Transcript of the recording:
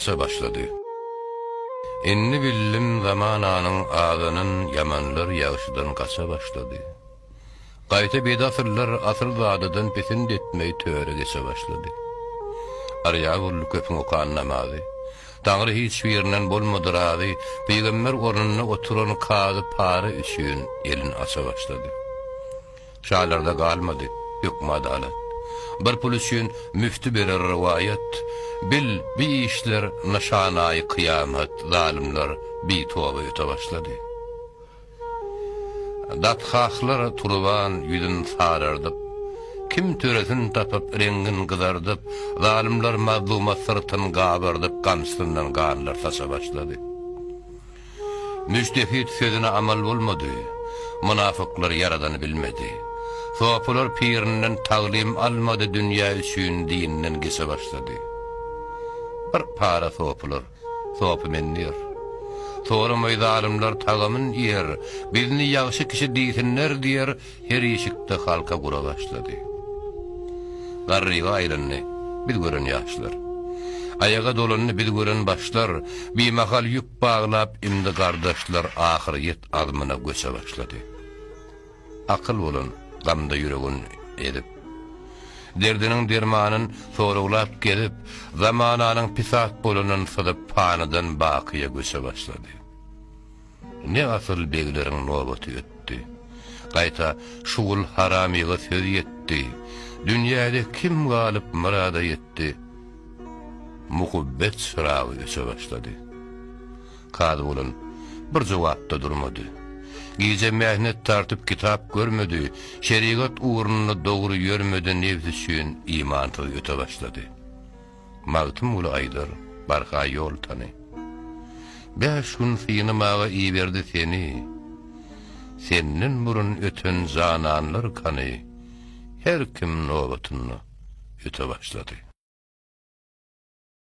aça başladı. Inni billim zamananın ağzının yamanlar yağışıdan kaça başladı. Qayta bir asırlar asır zadadan pesin etmeyi töre geçe başladı. Araya vurlu köpün okan namazı. Tanrı hiç birinden bolmadır adı. Peygamber ornuna oturan kağıdı para üçün elin aça başladı. Şalarda kalmadı, hükmü adalet. Bir pul üçün müftü birer rivayet. Bil bir işler naşanayı kıyamet, zalimler bir tuğaba yuta başladı. Datxaqlar turban yüzün sarardıp, kim töresin tapıp rengin kızardıp, zalimler mazluma sırtın gabırdıp, kamsından ganlar saça başladı. Müstefid sözüne amal olmadı, münafıklar yaradanı bilmedi. Sopular pirinden tağlim almadı, dünya üçün dininden geçe başladı. Bir para sopular, sopu menniyor. Sonra meydalimler tagamın yer, bizni yağışı kişi deysinler diyer, her işikte halka kura başladı. Garriga aylanını bir gören yaşlar. Ayağa dolanını bir gören başlar, bir mahal yük bağlap imdi kardeşler ahiriyet adımına göçe başladı. Akıl olun, gamda yüreğin edip, derdinin dermanın soruglap gelip, zamananın pisat bolunun sıdıp panadan bakıya göçe başladı. Ne asıl beglerin nöbeti öttü. Qayta şugul haramiga söz yetti. Dünyada kim galip murada yetti. Muhabbet sırağı göçe başladı. Kadı olun bir cevapta durmadı. Gece mehnet tartıp kitap görmedi. Şeriat uğruna doğru yürmedi, nefsi üçün imantı öte başladı. Mağtım ulu aydır, barha yol tanı. 5 gün sıyınımağa iyi verdi seni. Senin burun ötün zananlar kanı. Her kim nöbetini öte başladı.